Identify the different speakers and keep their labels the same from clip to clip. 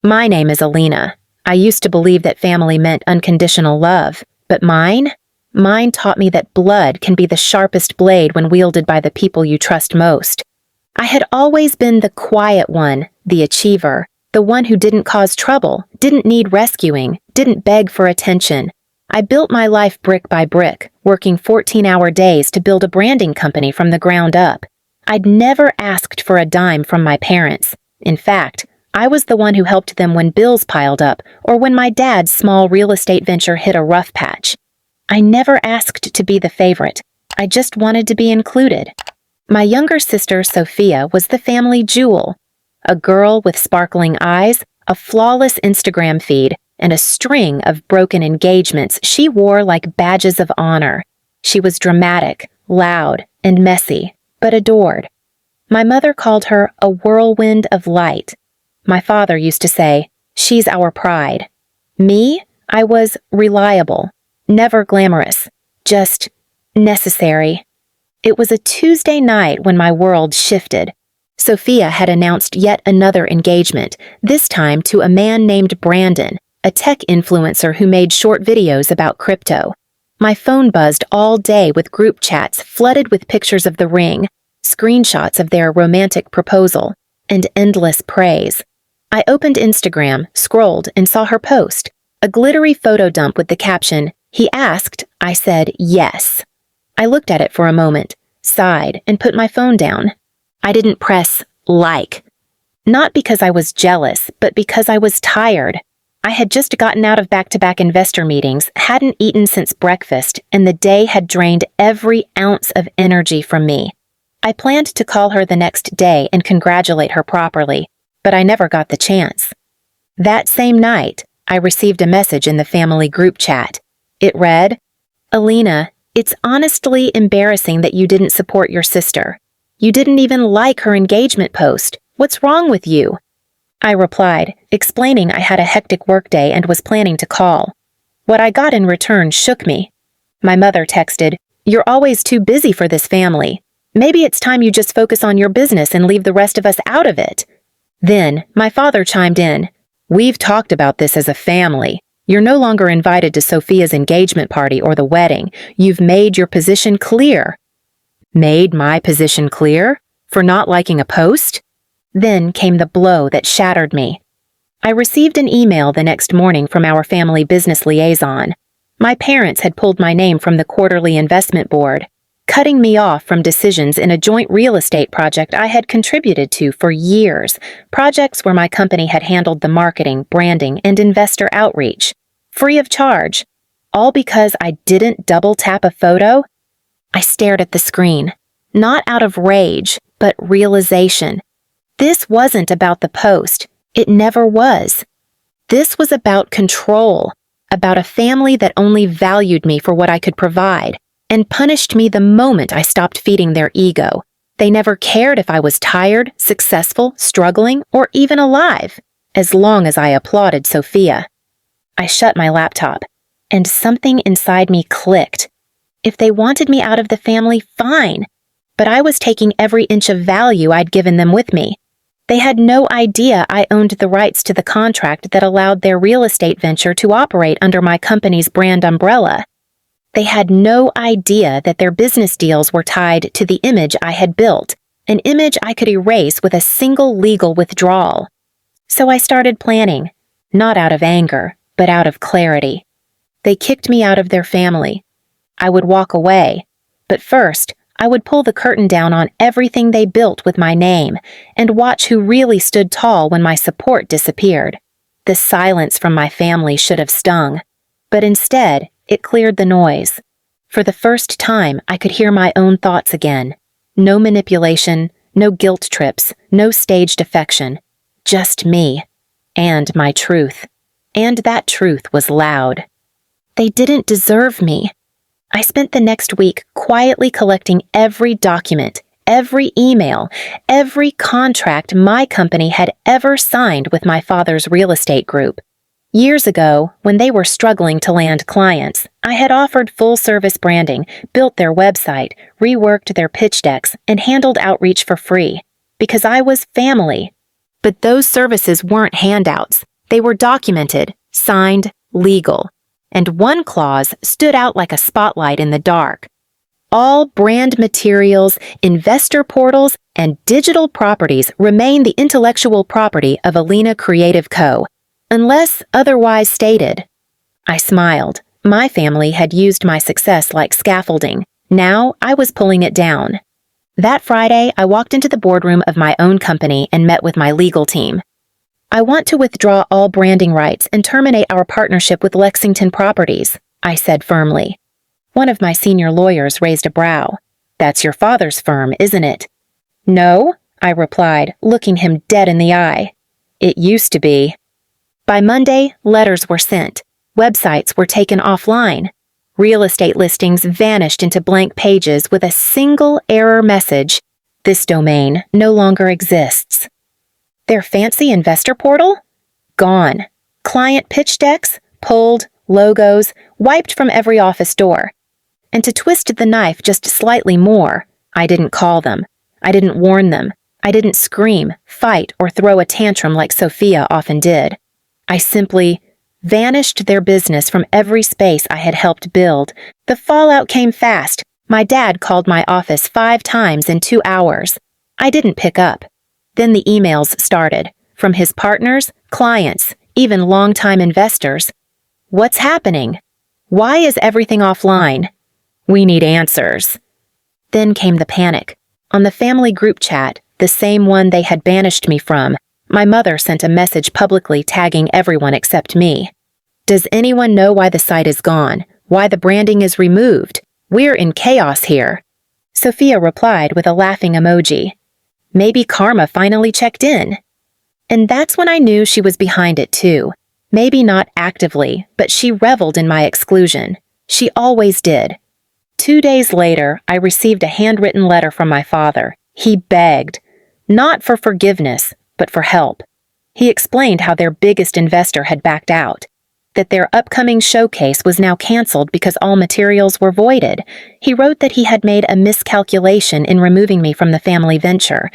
Speaker 1: My name is Alina. I used to believe that family meant unconditional love, but mine taught me that blood can be the sharpest blade when wielded by the people you trust most. I had always been the quiet one, the achiever, the one who didn't cause trouble, didn't need rescuing, didn't beg for attention. I built my life brick by brick, working 14-hour days to build a branding company from the ground up. I'd never asked for a dime from my parents. In fact, I was the one who helped them when bills piled up or when my dad's small real estate venture hit a rough patch. I never asked to be the favorite. I just wanted to be included. My younger sister, Sophia, was the family jewel. A girl with sparkling eyes, a flawless Instagram feed, and a string of broken engagements she wore like badges of honor. She was dramatic, loud, and messy, but adored. My mother called her a whirlwind of light. My father used to say, "She's our pride." Me, I was reliable, never glamorous, just necessary. It was a Tuesday night when my world shifted. Sophia had announced yet another engagement, this time to a man named Brandon, a tech influencer who made short videos about crypto. My phone buzzed all day with group chats flooded with pictures of the ring, screenshots of their romantic proposal, and endless praise. I opened Instagram, scrolled, and saw her post, a glittery photo dump with the caption, "He asked, I said yes." I looked at it for a moment, sighed, and put my phone down. I didn't press like. Not because I was jealous, but because I was tired. I had just gotten out of back-to-back investor meetings, hadn't eaten since breakfast, and the day had drained every ounce of energy from me. I planned to call her the next day and congratulate her properly, but I never got the chance. That same night, I received a message in the family group chat. It read, "Alina, it's honestly embarrassing that you didn't support your sister. You didn't even like her engagement post. What's wrong with you?" I replied, explaining I had a hectic workday and was planning to call. What I got in return shook me. My mother texted, "You're always too busy for this family. Maybe it's time you just focus on your business and leave the rest of us out of it." Then, my father chimed in, "We've talked about this as a family. You're no longer invited to Sophia's engagement party or the wedding. You've made your position clear." Made my position clear? For not liking a post? Then came the blow that shattered me. I received an email the next morning from our family business liaison. My parents had pulled my name from the quarterly investment board, cutting me off from decisions in a joint real estate project I had contributed to for years, projects where my company had handled the marketing, branding, and investor outreach, free of charge, all because I didn't double-tap a photo. I stared at the screen, not out of rage, but realization. This wasn't about the post. It never was. This was about control, about a family that only valued me for what I could provide, and punished me the moment I stopped feeding their ego. They never cared if I was tired, successful, struggling, or even alive, as long as I applauded Sophia. I shut my laptop, and something inside me clicked. If they wanted me out of the family, fine, but I was taking every inch of value I'd given them with me. They had no idea I owned the rights to the contract that allowed their real estate venture to operate under my company's brand umbrella. They had no idea that their business deals were tied to the image I had built, an image I could erase with a single legal withdrawal. So I started planning, not out of anger, but out of clarity. They kicked me out of their family. I would walk away, but first, I would pull the curtain down on everything they built with my name and watch who really stood tall when my support disappeared. The silence from my family should have stung, but instead, it cleared the noise. For the first time, I could hear my own thoughts again. No manipulation, no guilt trips, no staged affection. Just me. And my truth. And that truth was loud. They didn't deserve me. I spent the next week quietly collecting every document, every email, every contract my company had ever signed with my father's real estate group. Years ago, when they were struggling to land clients, I had offered full-service branding, built their website, reworked their pitch decks, and handled outreach for free, because I was family. But those services weren't handouts. They were documented, signed, legal, and one clause stood out like a spotlight in the dark. All brand materials, investor portals, and digital properties remain the intellectual property of Alina Creative Co., unless otherwise stated. I smiled. My family had used my success like scaffolding. Now I was pulling it down. That Friday, I walked into the boardroom of my own company and met with my legal team. I want to withdraw all branding rights and terminate our partnership with Lexington Properties, I said firmly. One of my senior lawyers raised a brow. That's your father's firm, isn't it? No, I replied, looking him dead in the eye. It used to be. By Monday, letters were sent. Websites were taken offline. Real estate listings vanished into blank pages with a single error message. This domain no longer exists. Their fancy investor portal? Gone. Client pitch decks? Pulled. Logos? Wiped from every office door. And to twist the knife just slightly more, I didn't call them. I didn't warn them. I didn't scream, fight, or throw a tantrum like Sophia often did. I simply vanished their business from every space I had helped build. The fallout came fast. My dad called my office 5 times in 2 hours. I didn't pick up. Then the emails started, from his partners, clients, even longtime investors. What's happening? Why is everything offline? We need answers. Then came the panic. On the family group chat, the same one they had banished me from, my mother sent a message publicly tagging everyone except me. Does anyone know why the site is gone? Why the branding is removed? We're in chaos here. Sophia replied with a laughing emoji. Maybe karma finally checked in. And that's when I knew she was behind it too. Maybe not actively, but she reveled in my exclusion. She always did. 2 days later, I received a handwritten letter from my father. He begged, not for forgiveness, but for help. He explained how their biggest investor had backed out, that their upcoming showcase was now canceled because all materials were voided. He wrote that he had made a miscalculation in removing me from the family venture.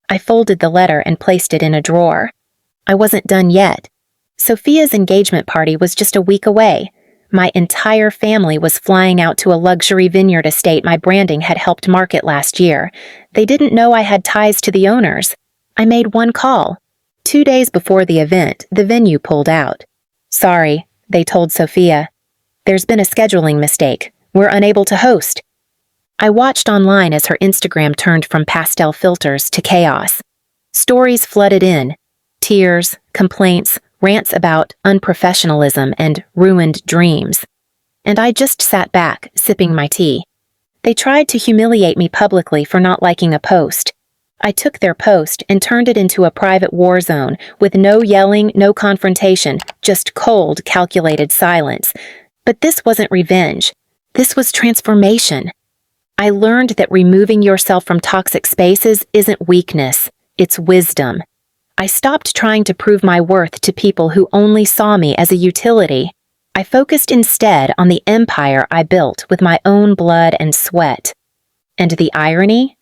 Speaker 1: I folded the letter and placed it in a drawer. I wasn't done yet. Sophia's engagement party was just a week away. My entire family was flying out to a luxury vineyard estate my branding had helped market last year. They didn't know I had ties to the owners. I made one call. 2 days before the event, the venue pulled out. Sorry, they told Sophia. There's been a scheduling mistake. We're unable to host. I watched online as her Instagram turned from pastel filters to chaos. Stories flooded in. Tears, complaints, rants about unprofessionalism and ruined dreams. And I just sat back, sipping my tea. They tried to humiliate me publicly for not liking a post. I took their post and turned it into a private war zone with no yelling, no confrontation, just cold, calculated silence. But this wasn't revenge. This was transformation. I learned that removing yourself from toxic spaces isn't weakness, it's wisdom. I stopped trying to prove my worth to people who only saw me as a utility. I focused instead on the empire I built with my own blood and sweat. And the irony?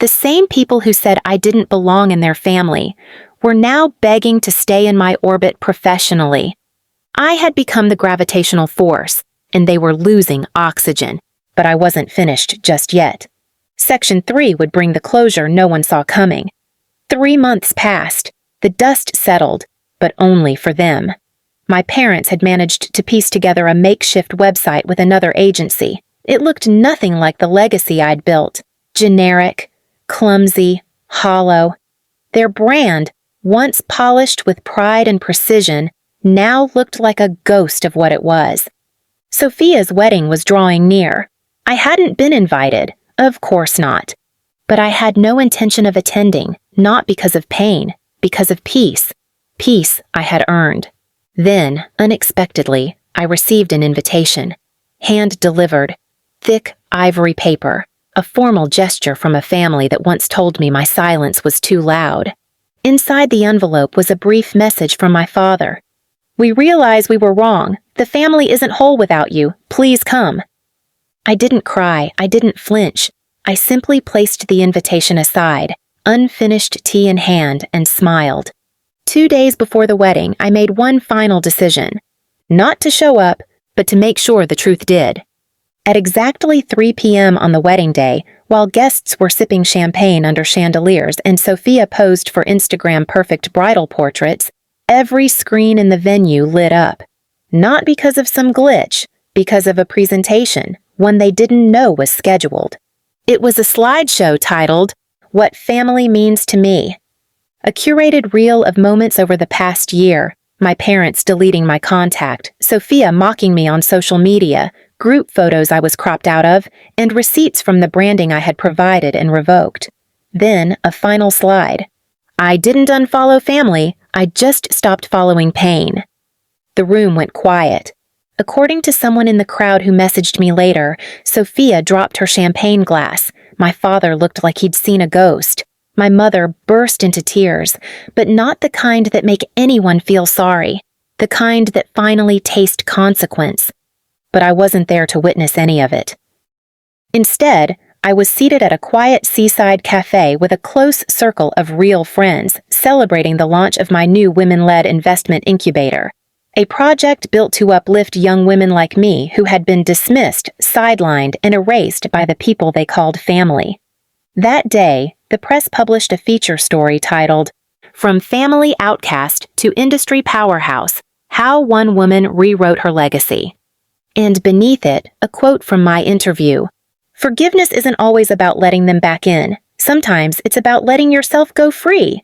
Speaker 1: The same people who said I didn't belong in their family were now begging to stay in my orbit professionally. I had become the gravitational force, and they were losing oxygen, but I wasn't finished just yet. Section 3 would bring the closure no one saw coming. 3 months passed. The dust settled, but only for them. My parents had managed to piece together a makeshift website with another agency. It looked nothing like the legacy I'd built. Generic, clumsy, hollow. Their brand, once polished with pride and precision, now looked like a ghost of what it was. Sophia's wedding was drawing near. I hadn't been invited, of course not. But I had no intention of attending, not because of pain, because of peace. Peace I had earned. Then, unexpectedly, I received an invitation. Hand-delivered, thick ivory paper, a formal gesture from a family that once told me my silence was too loud. Inside the envelope was a brief message from my father. We realize we were wrong. The family isn't whole without you. Please come. I didn't cry. I didn't flinch. I simply placed the invitation aside, unfinished tea in hand, and smiled. 2 days before the wedding, I made one final decision. Not to show up, but to make sure the truth did. At exactly 3 p.m. on the wedding day, while guests were sipping champagne under chandeliers and Sophia posed for Instagram perfect bridal portraits, every screen in the venue lit up. Not because of some glitch, because of a presentation, one they didn't know was scheduled. It was a slideshow titled, "What Family Means to Me." A curated reel of moments over the past year, my parents deleting my contact, Sophia mocking me on social media, group photos I was cropped out of, and receipts from the branding I had provided and revoked. Then, a final slide. I didn't unfollow family, I just stopped following pain. The room went quiet. According to someone in the crowd who messaged me later, Sophia dropped her champagne glass. My father looked like he'd seen a ghost. My mother burst into tears, but not the kind that make anyone feel sorry, the kind that finally taste consequence. But I wasn't there to witness any of it. Instead, I was seated at a quiet seaside cafe with a close circle of real friends, celebrating the launch of my new women-led investment incubator, a project built to uplift young women like me who had been dismissed, sidelined, and erased by the people they called family. That day, the press published a feature story titled, "From Family Outcast to Industry Powerhouse, How One Woman Rewrote Her Legacy." And beneath it, a quote from my interview, "Forgiveness isn't always about letting them back in. Sometimes it's about letting yourself go free."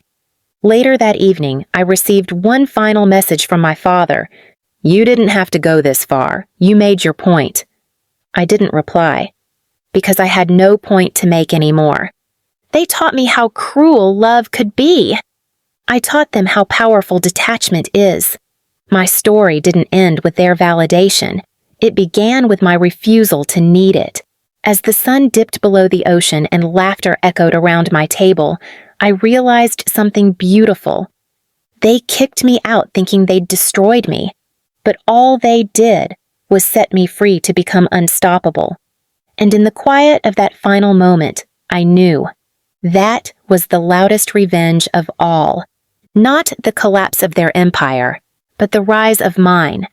Speaker 1: Later that evening, I received one final message from my father. "You didn't have to go this far. You made your point." I didn't reply, because I had no point to make anymore. They taught me how cruel love could be. I taught them how powerful detachment is. My story didn't end with their validation. It began with my refusal to need it. As the sun dipped below the ocean and laughter echoed around my table, I realized something beautiful. They kicked me out thinking they'd destroyed me, but all they did was set me free to become unstoppable. And in the quiet of that final moment, I knew that was the loudest revenge of all. Not the collapse of their empire, but the rise of mine.